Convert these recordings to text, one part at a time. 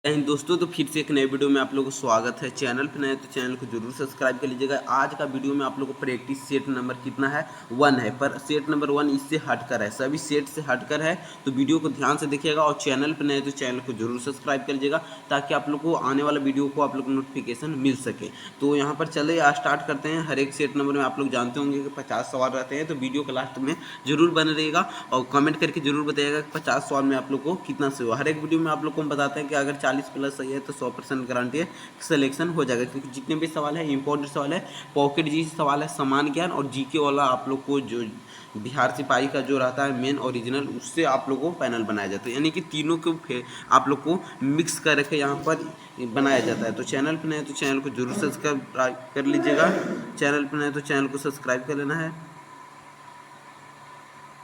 दोस्तों, तो फिर से एक नए वीडियो में आप लोगों को स्वागत है। चैनल पर नए तो चैनल को जरूर सब्सक्राइब कर लीजिएगा। आज का वीडियो में आप लोगों को प्रैक्टिस सेट नंबर कितना है, 1 है, पर सेट नंबर 1 इससे हटकर है, सभी सेट से हटकर है। तो वीडियो को ध्यान से देखिएगा और चैनल पर नए तो चैनल को जरूर सब्सक्राइब कर लीजिएगा ताकि आप लोग को आने वाला वीडियो को आप लोग को नोटिफिकेशन मिल सके। तो यहाँ पर चले स्टार्ट करते हैं। हर एक सेट नंबर में आप लोग जानते होंगे कि 50 सवाल रहते हैं, तो वीडियो के लास्ट में जरूर बने रहिएगा और कमेंट करके जरूर बताइएगा कि 50 सवाल में आप लोग को कितना सही हुआ। हर एक वीडियो में आप लोग को हम बताते हैं कि अगर 40 प्लस सही है तो 100% गारंटी है सिलेक्शन हो जाएगा, क्योंकि जितने भी सवाल है इंपॉर्टेंट सवाल है, पॉकेट जी सवाल है, समान ज्ञान और जीके वाला आप लोग को जो बिहार सिपाही का जो रहता है मेन ओरिजिनल, उससे आप लोगों को पैनल बनाया जाता है, यानी कि तीनों को आप लोग को मिक्स करके यहाँ पर बनाया जाता है। तो चैनल पर नए तो चैनल को जरूर सब्सक्राइब कर लीजिएगा। चैनल पर नए तो चैनल को सब्सक्राइब कर लेना है।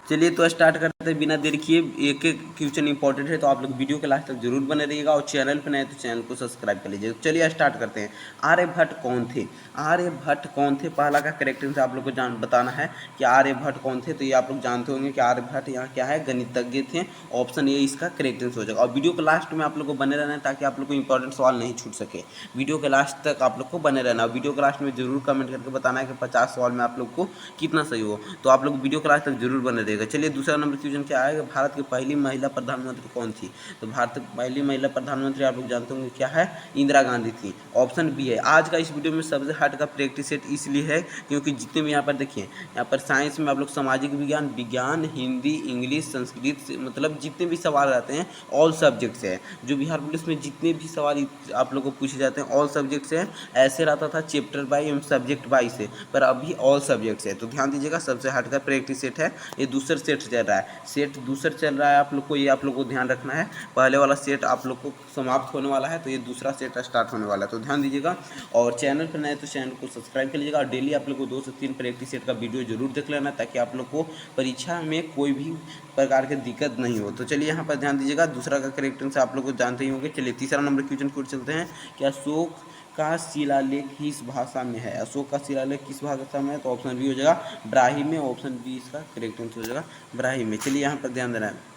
चलिए तो स्टार्ट करते हैं बिना देर किए। एक एक क्वेश्चन इंपॉर्टेंट है, तो आप लोग वीडियो के लास्ट तक जरूर बने रहिएगा और चैनल पर नए तो चैनल को सब्सक्राइब कर लीजिए। चलिए स्टार्ट करते हैं। आर्यभट्ट कौन थे? आर्यभट्ट कौन थे, पहला का करेक्ट आंसर आप लोग को बताना है कि आर्यभट्ट कौन थे। तो ये आप लोग जानते होंगे कि आर्यभट्ट यहाँ क्या है, गणितज्ञ थे। ऑप्शन ए इसका करेक्ट आंसर हो जाएगा। और वीडियो के लास्ट में आप लोग को बने रहना है ताकि आप लोग को इंपॉर्टेंट सवाल नहीं छूट सके। वीडियो के लास्ट तक आप लोग को बने रहना। वीडियो के लास्ट में जरूर कमेंट करके बताना है कि 50 सवाल में आप लोग को कितना सही हो। तो आप लोग वीडियो के लास्ट तक जरूर बने रहेगा। चलिए दूसरा नंबर क्वेश्चन क्या है, भारत की पहली महिला प्रधानमंत्री कौन थी? तो भारत की पहली महिला प्रधानमंत्री आप लोग जानते होंगे क्या है, इंदिरा गांधी थी। ऑप्शन बी है। आज का इस वीडियो में सबसे हट का प्रैक्टिस सेट इसलिए है क्योंकि जितने भी यहाँ पर देखिए, यहाँ पर साइंस में आप लोग सामाजिक विज्ञान, विज्ञान, हिंदी, इंग्लिश, संस्कृत मतलब जितने भी सवाल रहते हैं ऑल सब्जेक्ट से है। जो बिहार पुलिस में जितने भी सवाल आप लोग को पूछे जाते हैं ऑल सब्जेक्ट से है। ऐसे रहता था चैप्टर बाई एवं सब्जेक्ट बाई से, पर अभी ऑल सब्जेक्ट से है। तो ध्यान दीजिएगा, सबसे हट का प्रैक्टिस सेट है, ये दूसरा सेट चल रहा है। सेट दूसरा चल रहा है आप लोग को, ये आप लोग को ध्यान रखना है। पहले वाला सेट आप लोग को समाप्त होने वाला है, तो ये दूसरा सेट स्टार्ट होने वाला है, तो ध्यान दीजिएगा। और चैनल पर नए तो चैनल को सब्सक्राइब कर लीजिएगा और डेली आप लोग को 2 से 3 प्रैक्टिस सेट का वीडियो जरूर देख लेना ताकि आप लोग को परीक्षा में कोई भी प्रकार की दिक्कत नहीं हो। तो चलिए यहाँ पर ध्यान दीजिएगा, दूसरा का करेक्ट आंसर आप लोग को जानते ही होंगे। चलिए तीसरा नंबर क्वेश्चन को चलते हैं कि अशोक का शिलालेख किस भाषा में है? अशोक का शिलालेख किस भाषा में है? तो ऑप्शन बी हो जाएगा ब्राह्मी में। ऑप्शन बी इसका करेक्ट आंसर हो जाएगा ब्राह्मी में। चलिए यहाँ पर ध्यान देना है।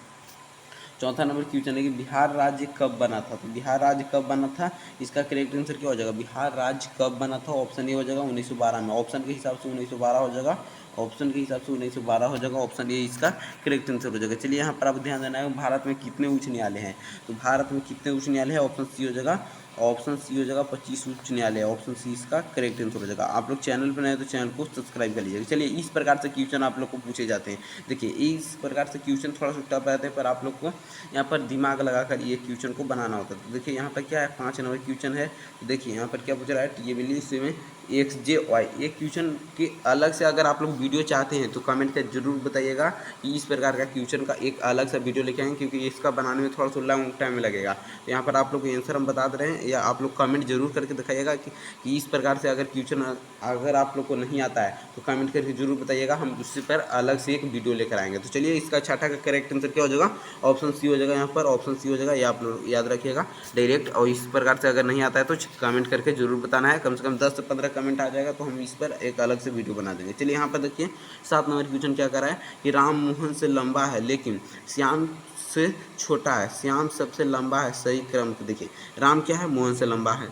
चौथा नंबर क्वेश्चन है कि बिहार राज्य कब बना था? तो बिहार राज्य कब बना था, इसका करेक्ट आंसर क्या हो जाएगा? बिहार राज्य कब बना था? ऑप्शन ए हो जाएगा 1912 में। ऑप्शन के हिसाब से 1912 हो जाएगा। ऑप्शन के हिसाब से 1912 हो जाएगा। ऑप्शन ए इसका करेक्ट आंसर हो जाएगा। चलिए यहाँ पर आप ध्यान देना है, भारत में कितने उच्च न्यायालय हैं? तो भारत में कितने उच्च न्यायालय हैं? ऑप्शन सी हो जाएगा। ऑप्शन सी हो जाएगा 25 उच्च न्यायालय। ऑप्शन सी इसका करेक्ट आंसर हो जाएगा। आप लोग चैनल पर नए तो चैनल को सब्सक्राइब कर लीजिएगा। चलिए इस प्रकार से क्वेश्चन आप लोग को पूछे जाते हैं। देखिए इस प्रकार से क्वेश्चन थोड़ा सा टफ रहते हैं, पर आप लोग को यहाँ पर दिमाग लगाकर ये क्वेश्चन को बनाना होता है। तो देखिए यहाँ पर क्या है, 5 नंबर क्वेश्चन है। तो देखिए यहाँ पर क्या पूछ रहा है, टेबल में एक्स जे वाई। एक क्वेश्चन के अलग से अगर आप लोग वीडियो चाहते हैं तो कमेंट कर जरूर बताइएगा कि इस प्रकार का क्वेश्चन का एक अलग सा वीडियो लेके आएंगे, क्योंकि इसका बनाने में थोड़ा सा लॉन्ग टाइम लगेगा। तो यहाँ पर आप लोग को आंसर हम बता दे रहे हैं, या आप लोग कमेंट जरूर करके दिखाइएगा कि इस प्रकार से अगर क्वेश्चन अगर आप लोग को नहीं आता है तो कमेंट करके जरूर बताइएगा, हम उससे पर अलग से एक वीडियो लेकर आएंगे। तो चलिए इसका छठा का करेक्ट आंसर क्या हो जाएगा? ऑप्शन सी हो जाएगा। यहाँ पर ऑप्शन सी हो जाएगा, ये आप लोग याद रखिएगा डायरेक्ट। और इस प्रकार से अगर नहीं आता है तो कमेंट करके जरूर बताना है। कम से कम 10 से 15 कमेंट आ जाएगा तो हम इस पर एक अलग से वीडियो बना देंगे। चलिए यहाँ पर देखिए 7 नंबर क्वेश्चन क्या कर रहा है कि राम मोहन से लंबा है लेकिन श्याम से छोटा है। श्याम सबसे लंबा है, सही क्रम को देखिए। राम क्या है, मोहन से लंबा है।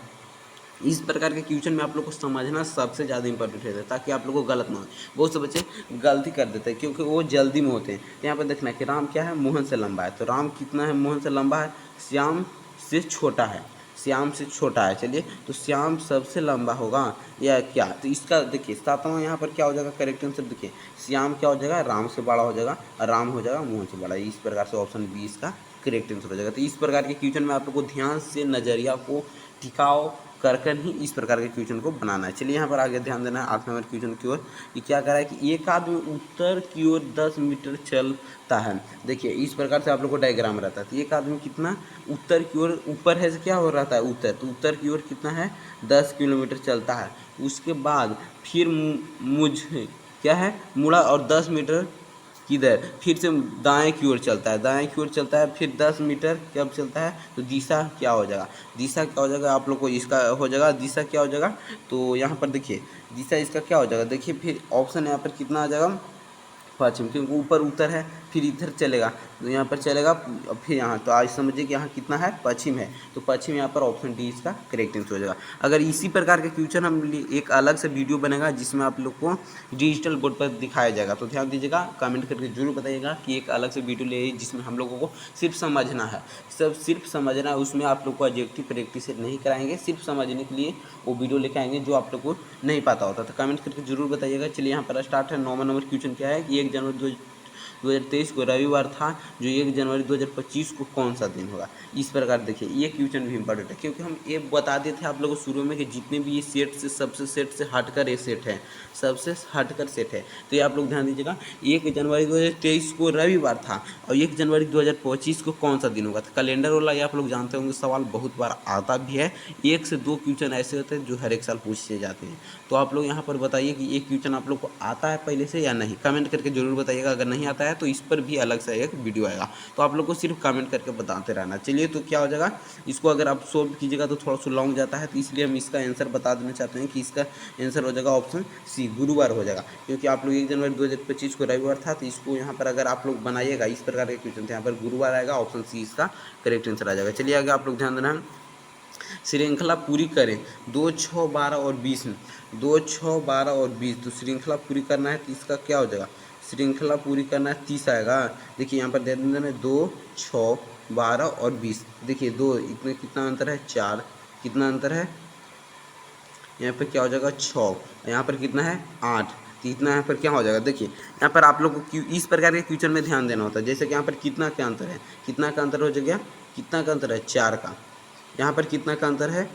इस प्रकार के क्वेश्चन में आप लोग को समझना सबसे ज़्यादा इंपॉर्टेंट है ताकि आप लोग को गलत ना हो। बहुत से बच्चे गलती कर देते हैं क्योंकि वो जल्दी में होते हैं। तो यहाँ पर देखना है कि राम क्या है, मोहन से लंबा है। तो राम कितना है, मोहन से लंबा है, श्याम से छोटा है। श्याम से छोटा है। चलिए तो श्याम सबसे लंबा होगा या क्या? तो इसका देखिए 7वां यहाँ पर क्या हो जाएगा करेक्ट आंसर? देखिए श्याम क्या हो जाएगा, राम से बड़ा हो जाएगा, और राम हो जाएगा मोहन से बड़ा। इस प्रकार से ऑप्शन बी इसका करेक्ट आंसर हो जाएगा। तो इस प्रकार के क्वेश्चन में आप लोग को ध्यान से नज़रिया को टिकाओ कर ही इस प्रकार के क्वेश्चन को बनाना है। चलिए यहाँ पर आगे ध्यान देना है 8 नंबर क्वेश्चन की ओर कि क्या करा है कि एक आदमी उत्तर की ओर 10 मीटर चलता है। देखिए इस प्रकार से आप लोग को डायग्राम रहता है। तो एक आदमी कितना उत्तर की ओर, ऊपर है क्या हो रहता है उत्तर, तो उत्तर की ओर कितना है 10 किलोमीटर चलता है। उसके बाद फिर मुझे क्या है मुड़ा और 10 मीटर किधर, फिर से दाएं की ओर चलता है, दाएं की ओर चलता है, फिर 10 मीटर कब चलता है? तो दिशा क्या हो जाएगा? दिशा क्या हो जाएगा आप लोग को इसका हो जाएगा, दिशा क्या हो जाएगा? तो यहाँ पर देखिए दिशा इसका क्या हो जाएगा, देखिए फिर ऑप्शन यहाँ पर कितना आ जाएगा, पश्चिम, क्योंकि ऊपर उत्तर है। फिर इधर चलेगा तो यहाँ पर चलेगा, फिर यहाँ, तो आज समझिए कि यहाँ कितना है, पश्चिम है, तो पश्चिम यहाँ पर ऑप्शन डी इसका करेक्ट आंसर हो जाएगा। अगर इसी प्रकार के क्वेश्चन हम एक अलग से वीडियो बनेगा जिसमें आप लोग को डिजिटल बोर्ड पर दिखाया जाएगा, तो ध्यान दीजिएगा, कमेंट करके जरूर बताइएगा कि एक अलग से वीडियो ले जिसमें हम लोगों को सिर्फ समझना है, सिर्फ समझना है, उसमें आप लोग को ऑब्जेक्टिव प्रैक्टिस नहीं कराएंगे, सिर्फ समझने के लिए वो वीडियो लेके आएंगे जो आप लोग को नहीं पता होता, तो कमेंट करके जरूर बताइएगा। चलिए यहाँ पर स्टार्ट है। 9वां नंबर क्वेश्चन क्या है कि 1 जनवरी 2023 को रविवार था, जो 1 जनवरी 2025 को कौन सा दिन होगा। इस प्रकार देखिए, ये क्वेश्चन भी इंपॉर्टेंट है क्योंकि हम ये बता देते थे आप लोगों को शुरू में कि जितने भी ये सेट से सबसे सेट से हटकर ये सेट है, सबसे हटकर सेट है, तो ये आप लोग ध्यान दीजिएगा। 1 जनवरी 2023 को रविवार था और 1 जनवरी 2025 को कौन सा दिन होगा। तो कैलेंडर वाला ये आप लोग जानते होंगे, सवाल बहुत बार आता भी है, 1 से 2 क्वेश्चन ऐसे होते हैं जो हर एक साल पूछे जाते हैं। तो आप लोग यहाँ पर बताइए कि ये क्वेश्चन आप लोग को आता है पहले से या नहीं, कमेंट करके जरूर बताइएगा। अगर नहीं आता है तो इस पर भी अलग से एक वीडियो आएगा, तो आप लोग को सिर्फ कमेंट करके बताते रहना। चलिए, तो क्या हो जाएगा, इसको अगर आप सोल्व कीजिएगा तो थोड़ा सा लॉन्ग जाता है, तो इसलिए हम इसका आंसर बता देना चाहते हैं कि इसका आंसर हो जाएगा ऑप्शन सी, गुरुवार हो जाएगा। क्योंकि आप लोग 1 जनवरी 2025 को रविवार था, तो इसको यहाँ पर अगर आप लोग बनाइएगा इस प्रकार के क्वेश्चन, यहाँ पर गुरुवार आएगा, ऑप्शन सी इसका करेक्ट आंसर आ जाएगा। चलिए आगे आप लोग ध्यान देना, श्रृंखला पूरी करें 2, 6, 12 और 20 में, 2, 6, 12 और 20, तो श्रृंखला पूरी करना है तो इसका क्या हो जाएगा, श्रृंखला पूरी करना है 30 आएगा। देखिए यहाँ पर दे देना 2, 6, 12 और 20, देखिए 2 इसमें कितना अंतर है, 4, कितना अंतर है, यहाँ पर क्या हो जाएगा 6, यहाँ पर कितना है 8, तो इतना यहाँ पर क्या हो जाएगा। देखिए यहाँ पर आप लोग को इस प्रकार के क्वेश्चन में ध्यान देना होता है, जैसे कि यहाँ पर कितना का अंतर है, कितना का अंतर हो जाएगा, कितना का अंतर है 4 का, यहाँ पर कितना का अंतर है,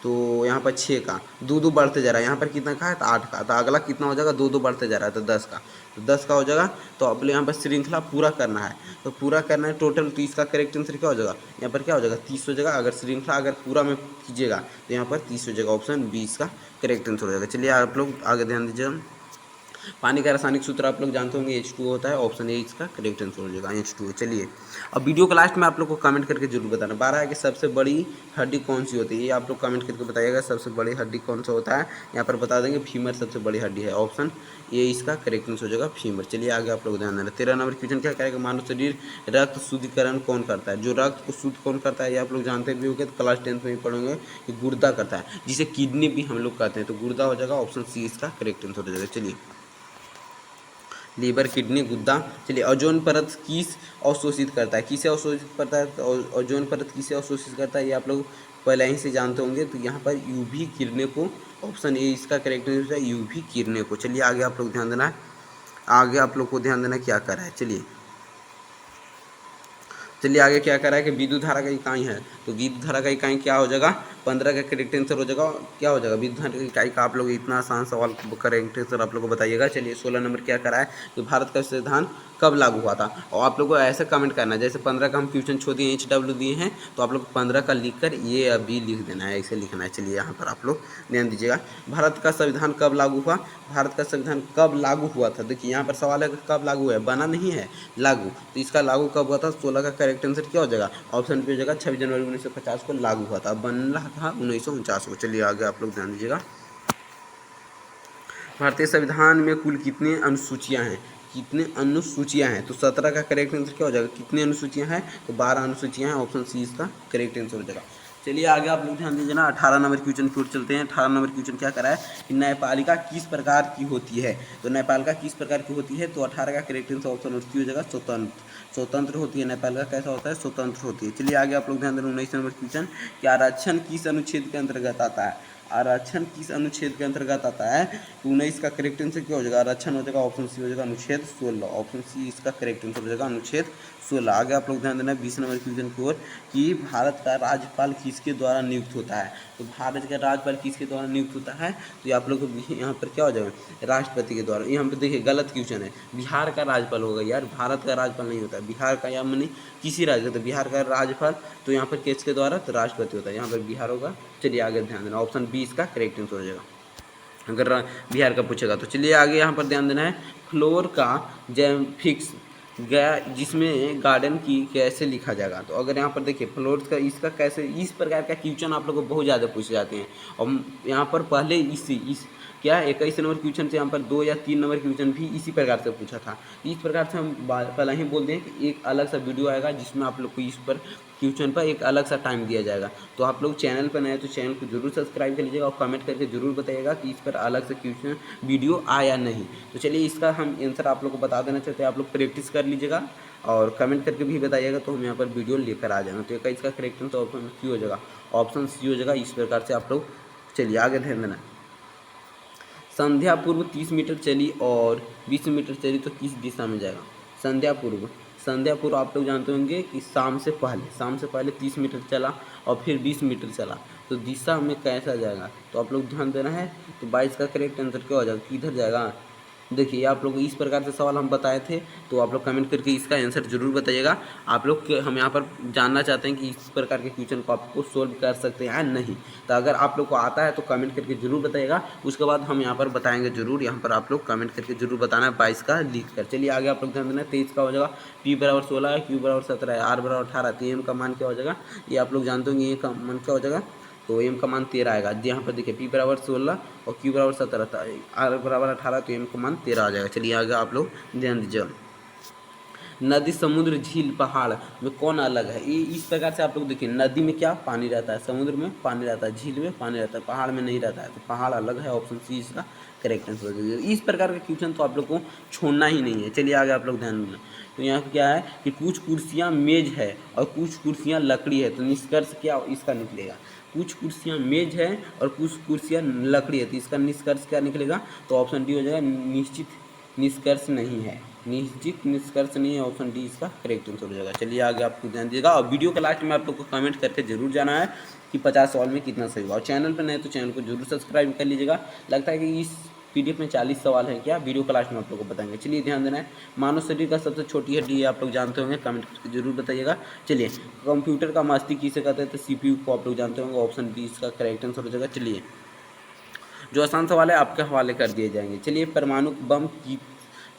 तो यहाँ पर 6 का, 2 2 बढ़ते जा रहा है, यहाँ पर कितना का है तो 8 का, तो अगला कितना हो जाएगा 2 2 बढ़ते जा रहा है तो 10 का, तो 10 का हो जाएगा। तो अब यहाँ पर श्रृंखला पूरा करना है, तो पूरा करना है टोटल, तो इसका करेक्ट आंसर क्या हो जाएगा, यहाँ पर क्या हो जाएगा 30 हो जाएगा। अगर श्रृंखला अगर पूरा में कीजिएगा तो यहाँ पर 30 हो जाएगा, ऑप्शन 20 का करेक्ट आंसर हो जाएगा। चलिए आप लोग आगे ध्यान दीजिएगा, पानी का रासायनिक सूत्र आप लोग जानते होंगे H2O होता है, ऑप्शन ए इसका करेक्ट आंसर हो जाएगा H2O। चलिए अब वीडियो के लास्ट में आप लोग को कमेंट करके जरूर बताना 12 है कि सबसे बड़ी हड्डी कौन सी होती है, ये आप लोग कमेंट करके बताइएगा सबसे बड़ी हड्डी कौन सा होता है। यहाँ पर बता देंगे फीमर सबसे बड़ी हड्डी है, ऑप्शन ए इसका करेक्ट आंसर हो जाएगा फीमर। चलिए आगे आप लोग ध्यान देना, 13 नंबर क्वेश्चन क्या करेगा, मानव शरीर रक्त शुद्धिकरण कौन करता है, जो रक्त को शुद्ध कौन करता है, ये आप लोग जानते भी होंगे, तो क्लास 10 में ही पढ़ेंगे कि गुर्दा करता है, जिसे किडनी भी हम लोग कहते हैं, तो गुर्दा हो जाएगा, ऑप्शन सी इसका करेक्ट आंसर हो जाएगा। चलिए लीवर, किडनी, गुद्दा। चलिए ओजोन परत किस अवशोषित करता है, किसे अवशोषित करता है, ओजोन परत किसे अवशोषित करता है, ये आप लोग पहले ही से जानते होंगे। तो यहाँ पर यूवी किरणें को, ऑप्शन ए इसका करेक्ट आंसर है यूवी किरणें को। चलिए आगे आप लोग ध्यान देना है, आगे आप लोग को ध्यान देना क्या कर रहा है। चलिए आगे क्या कर रहा है कि विद्युत धारा का इकाई है, तो विद्युत धारा का इकाई क्या हो जाएगा, 15 का करेक्ट आंसर हो जाएगा, क्या हो जाएगा विद्युत धारा की इकाई का। आप लोग इतना आसान सवाल करेक्ट आंसर आप लोग को बताइएगा। चलिए 16 नंबर क्या करा है कि भारत का संविधान कब लागू हुआ था, और आप लोग को ऐसे कमेंट करना है, जैसे 15 का हम क्वेश्चन छोड़ दिए HW दिए हैं, तो आप लोग 15 का लिख कर ये अभी लिख देना है, ऐसे लिखना है। चलिए यहाँ पर आप लोग ध्यान दीजिएगा, भारत का संविधान कब लागू हुआ, भारत का संविधान कब लागू हुआ था। देखिए यहाँ पर सवाल है कब लागू है, बना नहीं है लागू, तो इसका लागू कब हुआ था, 16 का करेक्ट आंसर क्या हो जाएगा, ऑप्शन पे हो जाएगा 26 जनवरी 1950 को लागू हुआ था, बन रहा था 1949 को। चलिए आगे आप लोग ध्यान दीजिएगा, भारतीय संविधान में कुल कितनी अनुसूचियां हैं, कितने अनुसूचियां हैं, तो 17 का करेक्ट आंसर क्या हो जाएगा, कितनी अनुसूचियां हैं, तो 12 अनुसूचियां हैं, ऑप्शन सी इसका करेक्ट आंसर हो जाएगा। चलिए आगे आप लोग ध्यान दीजिए ना, 18 नंबर क्वेश्चन की ओर चलते हैं। 18 नंबर क्वेश्चन क्या करा है कि न्यायपालिका किस प्रकार की होती है, तो न्यायपालिका किस प्रकार की होती है, तो 18 का करेक्ट आंसर ऑप्शन हो जाएगा स्वतंत्र, स्वतंत्र होती है न्यायपालिका, कैसा होता है, स्वतंत्र होती है। चलिए आगे आप लोग ध्यान देना, 19 नंबर क्वेश्चन कि आरक्षण किस अनुच्छेद के अंतर्गत आता है, आरक्षण किस अनुच्छेद के अंतर्गत आता है, तो 19 का करेक्ट आंसर क्या हो जाएगा, आरक्षण हो जाएगा, ऑप्शन सी हो जाएगा अनुच्छेद 16, ऑप्शन सी इसका करेक्ट आंसर हो जाएगा अनुच्छेद 16। आगे आप लोग ध्यान देना 20 नंबर क्वेश्चन की ओर कि भारत का राज्यपाल किसके द्वारा नियुक्त होता है, तो भारत का राज्यपाल किसके द्वारा नियुक्त होता है, तो आप लोग को यहाँ पर क्या हो जाएगा, राष्ट्रपति के द्वारा। यहाँ पर देखिए गलत क्वेश्चन है, बिहार का राज्यपाल होगा यार, भारत का राज्यपाल नहीं होता, बिहार का या मैंने किसी राज्य का, तो बिहार का राज्यपाल तो यहाँ पर किसके द्वारा, तो राष्ट्रपति होता है, यहाँ पर बिहार होगा। चलिए आगे ध्यान देना, ऑप्शन बी इसका करेक्ट आंसर हो जाएगा अगर बिहार का पूछेगा तो। चलिए आगे यहाँ पर ध्यान देना है, फ्लोर का फिक्स गया जिसमें गार्डन की कैसे लिखा जाएगा। तो अगर यहाँ पर देखिए फ्लोर्स का इसका कैसे, इस प्रकार का क्वेश्चन आप लोगों को बहुत ज़्यादा पूछे जाते हैं। और यहाँ पर पहले इस क्या 21 नंबर क्वेश्चन से यहाँ पर 2 या 3 नंबर क्वेश्चन भी इसी प्रकार से पूछा था। इस प्रकार से हम पहले ही बोल दें कि एक अलग सा वीडियो आएगा जिसमें आप लोग को इस पर क्वेश्चन पर एक अलग सा टाइम दिया जाएगा। तो आप लोग चैनल पर नए तो चैनल को जरूर सब्सक्राइब कर लीजिएगा और कमेंट करके जरूर बताइएगा कि इस पर अलग से क्वेश्चन वीडियो आया नहीं। तो चलिए इसका हम आंसर आप लोग को बता देना चाहते हैं, आप लोग प्रैक्टिस कर लीजिएगा और कमेंट करके भी बताइएगा, तो हम यहाँ पर वीडियो लेकर आ जाएंगे। तो इसका करेक्ट आंसर ऑप्शन सी हो जाएगा, ऑप्शन सी हो जाएगा। इस प्रकार से आप लोग चलिए आगे ध्यान देना। संध्या पूर्व 30 मीटर चली और 20 मीटर चली तो किस दिशा में जाएगा। संध्या पूर्व आप लोग जानते होंगे कि शाम से पहले 30 मीटर चला और फिर 20 मीटर चला, तो दिशा में कैसा जाएगा। तो आप लोग ध्यान देना है। तो 22 का करेक्ट आंसर क्या हो जाएगा, किधर जाएगा। देखिए आप लोग इस प्रकार से सवाल हम बताए थे, तो आप लोग कमेंट करके इसका आंसर जरूर बताइएगा। आप लोग हम यहाँ पर जानना चाहते हैं कि इस प्रकार के क्वेश्चन को आपको सोल्व कर सकते हैं या नहीं। तो अगर आप लोग को आता है तो कमेंट करके जरूर बताइएगा, उसके बाद हम यहाँ पर बताएंगे जरूर। यहाँ पर आप लोग कमेंट करके जरूर बताना है 22 का लिख कर। चलिए आगे आप लोग ध्यान देना। 23 का हो जाएगा P बराबर 16 है, Q बराबर 17 है, R बराबर 18, तो M का मान क्या हो जाएगा, ये आप लोग जानते होंगे। ये का मान क्या हो जाएगा, तो M का मान 13 आएगा। यहाँ पर देखिए P बराबर 16 और Q बराबर 17 था, R बराबर 18, तो M का मान 13 आ जाएगा। चलिए आगे आप लोग ध्यान दीजिएगा। नदी, समुद्र, झील, पहाड़ में कौन अलग है। ये इस प्रकार से आप लोग देखिए, नदी में क्या पानी रहता है, समुद्र में पानी रहता है, झील में पानी रहता है, पहाड़ में नहीं रहता है। तो पहाड़ अलग है, ऑप्शन सी इसका करेक्ट आंसर हो जाएगा। इस प्रकार का क्वेश्चन तो आप लोग को छोड़ना ही नहीं है। चलिए आगे आप लोग ध्यान देना। तो यहाँ पे क्या है कि कुछ कुर्सियाँ मेज है और कुछ कुर्सियाँ लकड़ी है, तो निष्कर्ष क्या इसका निकलेगा। कुछ कुर्सियाँ मेज है और कुछ कुर्सियाँ लकड़ी है, तो इसका निष्कर्ष क्या निकलेगा। तो ऑप्शन डी हो जाएगा, निश्चित निष्कर्ष नहीं है, निश्चित निष्कर्ष नहीं है, ऑप्शन डी इसका करेक्ट आंसर हो जाएगा। चलिए आगे आपको ध्यान दीजिएगा और वीडियो के लास्ट में आप लोग को कमेंट करके जरूर जाना है कि 50 सवाल में कितना सही हुआ। और चैनल पर नए तो चैनल को जरूर सब्सक्राइब कर लीजिएगा। लगता है कि इस PDF में 40 सवाल है क्या, वीडियो क्लास में आप लोग को बताएंगे। चलिए ध्यान देना है। मानव शरीर का सबसे छोटी हड्डी आप लोग जानते होंगे, कमेंट करके जरूर बताइएगा। चलिए कंप्यूटर का मस्तिष्क किसे कहते हैं, तो CPU को आप लोग जानते होंगे, ऑप्शन बी इसका करेक्ट आंसर हो जाएगा। चलिए जो आसान सवाल है आपके हवाले कर दिए जाएंगे। चलिए परमाणु बम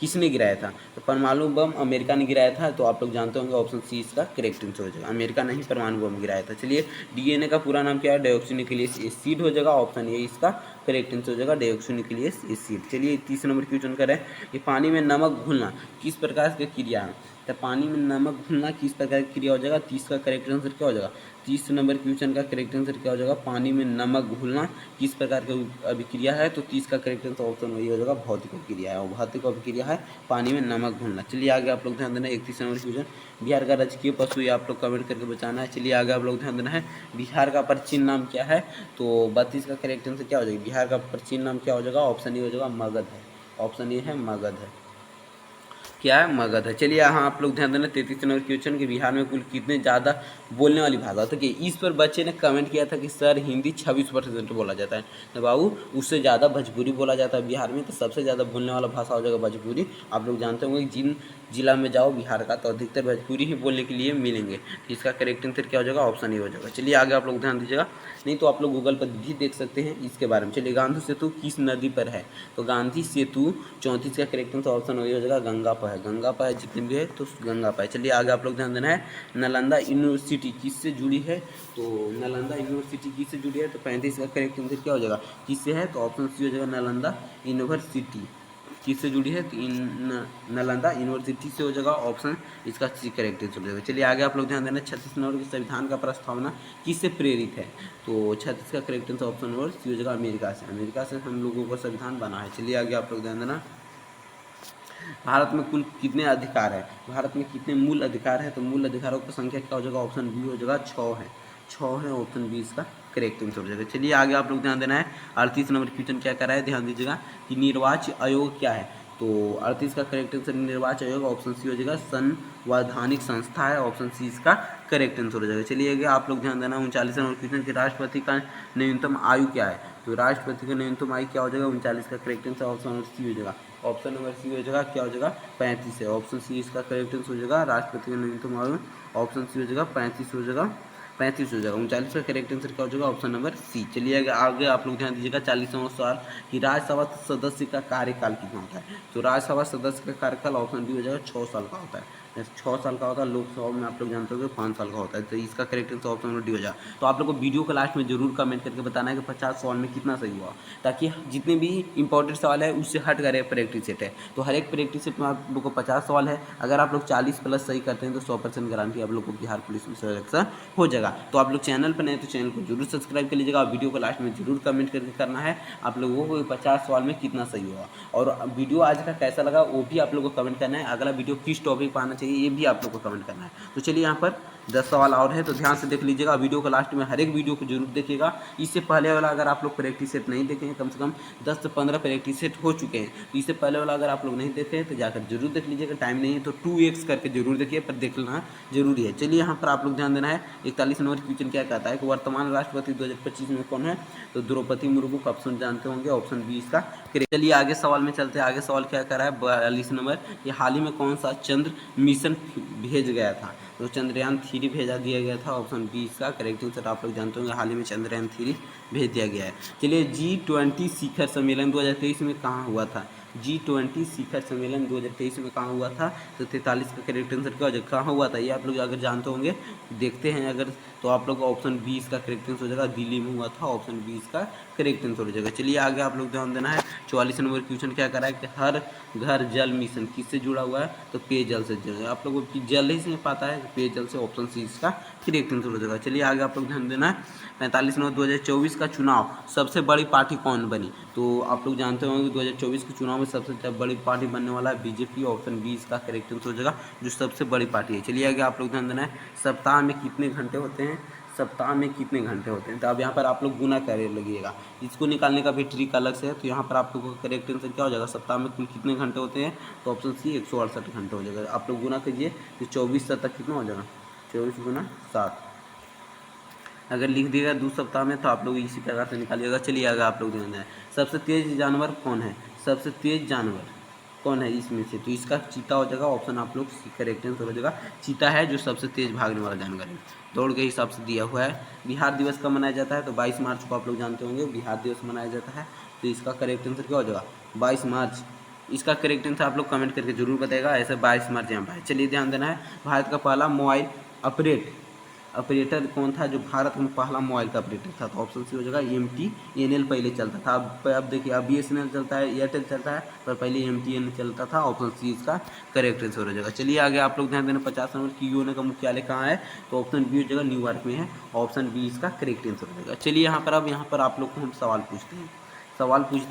किसने गिराया था, तो परमाणु बम अमेरिका ने गिराया था, तो आप लोग जानते होंगे, ऑप्शन सी इसका करेक्ट आंसर हो जाएगा। अमेरिका ने ही परमाणु बम गिराया था। चलिए DNA का पूरा नाम क्या है, डाइऑक्सीन्यूक्लियस एसिड हो जाएगा, ऑप्शन ए इसका करेक्ट आंसर हो जाएगा, डाइऑक्सीन्यूक्लियस एसिड। चलिए 30 नंबर क्वेश्चन करें कि पानी में नमक घुलना किस प्रकार की क्रिया है। तो पानी में नमक घुलना किस प्रकार की क्रिया हो जाएगा, 30 का करेक्ट आंसर क्या हो जाएगा। 30 नंबर क्वेश्चन का करेक्ट आंसर क्या हो जाएगा, पानी में नमक घुलना किस प्रकार की अभिक्रिया है। तो 30 का करेक्ट आंसर ऑप्शन वही हो जाएगा, भौतिक अभिक्रिया है, और भौतिक अभिक्रिया है पानी में नमक घुलना। चलिए आगे आप लोग ध्यान देना। 31 नंबर क्वेश्चन, बिहार का राजकीय पशु, ये आप लोग कमेंट करके बचाना है। चलिए आगे आप लोग ध्यान देना है। बिहार का प्राचीन नाम क्या है, तो 32 का करेक्ट आंसर क्या हो जाएगा, बिहार का प्राचीन नाम क्या हो जाएगा, ऑप्शन ए हो जाएगा मगध है, ऑप्शन ए है मगध है, क्या है मगध है। चलिए यहाँ आप लोग ध्यान देना। 33 नंबर क्वेश्चन कि बिहार में कुल कितने ज़्यादा बोलने वाली भाषा। तो कि इस पर बच्चे ने कमेंट किया था कि सर हिंदी 26% बोला जाता है, तो बाबू उससे ज़्यादा भोजपुरी बोला जाता है बिहार में, तो सबसे ज़्यादा बोलने वाला भाषा हो जाएगा भोजपुरी। आप लोग जानते होंगे जिन जिला में जाओ बिहार का तो अधिकतर भोजपुरी ही बोलने के लिए मिलेंगे। इसका करेक्ट आंसर क्या हो जाएगा, ऑप्शन ए हो जाएगा। चलिए आगे आप लोग ध्यान दीजिएगा, नहीं तो आप लोग गूगल पर भी देख सकते हैं इसके बारे में। चलिए गांधी सेतु किस नदी पर है, तो गांधी सेतु 34 का करेक्ट आंसर ऑप्शन ए हो जाएगा, गंगा पर है, गंगा पर जितने भी है तो गंगा पर है। चलिए आगे आप लोग ध्यान देना है। नालंदा यूनिवर्सिटी किससे जुड़ी है, तो नालंदा यूनिवर्सिटी किससे जुड़ी है, तो 35 का करेक्ट आंसर क्या हो जाएगा, किससे है, तो ऑप्शन सी हो जाएगा, नालंदा यूनिवर्सिटी किससे जुड़ी है, तो नालंदा यूनिवर्सिटी से हो जाएगा, ऑप्शन इसका सी करेक्ट आंसर हो जाएगा। चलिए आगे आप लोग ध्यान देना। 36 नंबर की संविधान का प्रस्तावना किससे प्रेरित है, तो 36 का correct answer option number C हो जाएगा, अमेरिका से, अमेरिका से हम लोगों का संविधान बना है। चलिए आगे आप लोग ध्यान देना। भारत में कुल कितने अधिकार है, भारत में कितने मूल अधिकार है, तो मूल अधिकारों की संख्या क्या हो जाएगा, ऑप्शन बी हो जाएगा, 6 है, 6 है, ऑप्शन बी इसका करेक्ट आंसर हो जाएगा। चलिए आगे आप लोग ध्यान देना है। 38 नंबर क्वेश्चन क्या कर रहा है, ध्यान दीजिएगा कि निर्वाचन आयोग क्या है, तो 38 का करेक्ट आंसर निर्वाचन आयोग, ऑप्शन सी हो जाएगा, संवैधानिक संस्था है, ऑप्शन सी इसका करेक्ट आंसर हो जाएगा। चलिए आगे आप लोग ध्यान देना। 39 नंबर क्वेश्चन के राष्ट्रपति का न्यूनतम आयु क्या है, तो राष्ट्रपति का न्यूनतम आयु क्या हो जाएगा, 39 का correct answer option number C हो जाएगा, ऑप्शन नंबर सी हो जाएगा, क्या हो जाएगा, 35 है, ऑप्शन सी इसका करेक्ट आंसर हो जाएगा, राष्ट्रपति का न्यूनतम आयु, ऑप्शन सी हो जाएगा 35 हो जाएगा। 35 हो जाएगा। 39 का करेक्ट आंसर क्या हो जाएगा? Option number C. चलिए आगे आप लोग ध्यान दीजिएगा 40वां सवाल कि राज्यसभा सदस्य का कार्यकाल कितना होता है। तो राज्यसभा सदस्य का कार्यकाल ऑप्शन बी हो जाएगा 6 साल का होता है। 6 साल का होता है। लोकसभा में आप लोग जानते हो 5 साल का होता है। तो इसका correct answer option number D हो जाएगा। तो आप लोग को वीडियो के लास्ट में जरूर कमेंट करके बताना है कि 50 सवाल में कितना सही हुआ, ताकि जितने भी इंपॉर्टेंट सवाल है उससे हट कर प्रैक्टिस सेट है। तो हर एक प्रैक्टिस सेट में आप लोग को 50 सवाल है। अगर आप लोग 40 प्लस सही करते हैं तो 100% गारंटी आप लोग को बिहार पुलिस में सिलेक्शन हो जाएगा। तो आप लोग चैनल पर नए तो चैनल को जरूर सब्सक्राइब कर लीजिएगा। वीडियो को लास्ट में जरूर कमेंट करके करना है आप लोगों को 50 सवाल में कितना सही हुआ। और वीडियो आज का कैसा लगा वो भी आप लोग को कमेंट करना है। अगला वीडियो किस टॉपिक पर आना चाहिए ये भी आप लोग को कमेंट करना है। तो चलिए यहाँ पर 10 सवाल और है, तो ध्यान से देख लीजिएगा। वीडियो को लास्ट में हर एक वीडियो को जरूर देखिएगा। इससे पहले वाला अगर आप लोग प्रैक्टिस सेट नहीं देखें, कम से कम 10 से 15 प्रैक्टिस सेट हो चुके हैं, तो इससे पहले वाला अगर आप लोग नहीं देखे तो जाकर जरूर देख लीजिएगा। टाइम नहीं है तो 2x करके जरूर देखिए, पर देख लेना जरूरी है। चलिए यहाँ पर आप लोग ध्यान देना है। 41 नंबर क्वेश्चन क्या कहता है कि वर्तमान राष्ट्रपति 2025 में कौन है? तो द्रौपदी मुर्मू का ऑप्शन जानते होंगे, ऑप्शन बी इसका करेक्ट। चलिए आगे सवाल में चलते हैं। आगे सवाल क्या कर रहा है 42 नंबर कि हाल ही में कौन सा चंद्र मिशन भेज गया था? तो चंद्रयान 3 भेजा दिया गया था, ऑप्शन बी इसका करेक्ट आंसर। आप लोग जानते होंगे हाल ही में चंद्रयान 3 भेज दिया गया है। चलिए G20 शिखर सम्मेलन 2023 में कहाँ हुआ था? G20 शिखर सम्मेलन 2023 में कहाँ हुआ था? तो 43 का करेक्ट आंसर क्या हो जाएगा? कहाँ हुआ था ये आप लोग अगर जानते होंगे, देखते हैं अगर, तो आप लोग ऑप्शन बी इसका करेक्ट आंसर हो जाएगा। दिल्ली में हुआ था, ऑप्शन बी इसका करेक्ट आंसर हो जाएगा। चलिए आगे आप लोग ध्यान देना है। 44 नंबर क्वेश्चन क्या कर रहा है कि हर घर जल मिशन किससे जुड़ा हुआ है? तो पेयजल से जुड़ा है। आप लोगों की जल ही से पता है, पेयजल से, ऑप्शन सी इसका करेक्ट आंसर हो जाएगा। चलिए आगे आप लोग ध्यान देना है। 45 नंबर 2024 का चुनाव सबसे बड़ी पार्टी कौन बनी? तो आप लोग जानते होंगे 2024 के चुनाव में सबसे बड़ी पार्टी बनने वाला है बीजेपी, ऑप्शन बी इसका करेक्ट आंसर हो जाएगा, जो सबसे बड़ी पार्टी है। चलिए आगे आप लोग ध्यान देना है। सप्ताह में कितने घंटे होते हैं? सप्ताह में कितने घंटे होते हैं? तो अब यहाँ पर आप लोग गुना करे लगिएगा, इसको निकालने का भी ट्रिक अलग से है। तो यहाँ पर आप लोगों का करेक्ट आंसर क्या हो जाएगा? सप्ताह में कुल कितने घंटे होते हैं? तो ऑप्शन सी 168 घंटे हो जाएगा। आप लोग गुना कीजिए तो 24 तक कितना हो जाएगा? 24 गुना 7 अगर लिख दिएगा 2 सप्ताह में तो आप लोग इसी प्रकार से निकालिएगा। चलिए आगे आप लोग ध्यान दें। सबसे तेज जानवर कौन है? सबसे तेज जानवर कौन है इसमें से? तो इसका चीता हो जाएगा, ऑप्शन आप लोग करेक्ट आंसर हो जाएगा। चीता है जो सबसे तेज भागने वाला जानवर है, दौड़ के हिसाब से दिया हुआ है। बिहार दिवस कब मनाया जाता है? तो 22 मार्च को आप लोग जानते होंगे बिहार दिवस मनाया जाता है। तो इसका करेक्ट आंसर क्या हो जाएगा? 22 मार्च। इसका करेक्ट आंसर आप लोग कमेंट करके जरूर बताएगा। ऐसे 22 मार्च यहाँ पर। चलिए ध्यान देना है। भारत का पहला मोबाइल ऑपरेटर कौन था जो भारत में पहला मोबाइल का ऑपरेटर था? तो ऑप्शन सी हो जाएगा MTNL पहले चलता था। अब देखिए अब BSNL चलता है, एयरटेल चलता है, पर पहले MTNL चलता था, ऑप्शन सी इसका करेक्ट आंसर हो जाएगा। चलिए आगे आप लोग ध्यान देना। 50 नंबर की यूएन का मुख्यालय कहाँ है? तो ऑप्शन बी हो जाएगा न्यूयॉर्क में है, ऑप्शन बी इसका करेक्ट आंसर हो जाएगा। चलिए यहाँ पर आप लोग को हम सवाल पूछते हैं।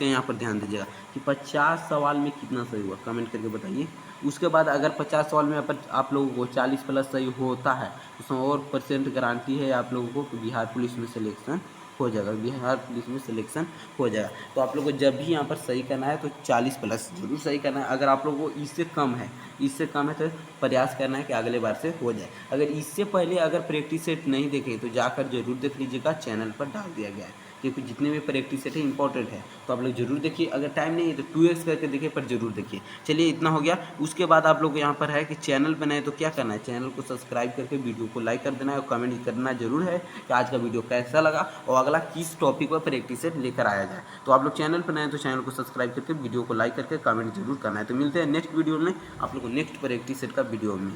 यहाँ पर ध्यान दीजिएगा कि 50 सवाल में कितना सही हुआ, कमेंट करके बताइए। उसके बाद अगर 50 सवाल में आप लोगों को 40 प्लस सही होता है तो 100% गारंटी है आप लोगों को बिहार पुलिस में सिलेक्शन हो जाएगा। बिहार पुलिस में सिलेक्शन हो जाएगा। तो आप लोगों को जब भी यहाँ पर सही करना है तो 40 प्लस जरूर सही करना है। अगर आप लोगों को इससे कम है तो प्रयास करना है कि अगले बार से हो जाए। अगर इससे पहले अगर प्रैक्टिस सेट नहीं देखे तो जाकर जरूर देख लीजिएगा, चैनल पर डाल दिया गया है, क्योंकि जितने भी प्रैक्टिस सेट है इंपॉर्टेंट है। तो आप लोग जरूर देखिए। अगर टाइम नहीं है तो 2x करके देखिए, पर जरूर देखिए। चलिए इतना हो गया। उसके बाद आप लोग को यहाँ पर है कि चैनल पर नए तो क्या करना है? चैनल को सब्सक्राइब करके वीडियो को लाइक कर देना है और कमेंट करना जरूर है कि आज का वीडियो कैसा लगा और अगला किस टॉपिक पर प्रैक्टिस सेट लेकर आया जाए। तो आप लोग चैनल पर नए तो चैनल को सब्सक्राइब करके वीडियो को लाइक करके कमेंट जरूर करना है। तो मिलते हैं नेक्स्ट वीडियो में आप लोग को नेक्स्ट प्रैक्टिस सेट का वीडियो में।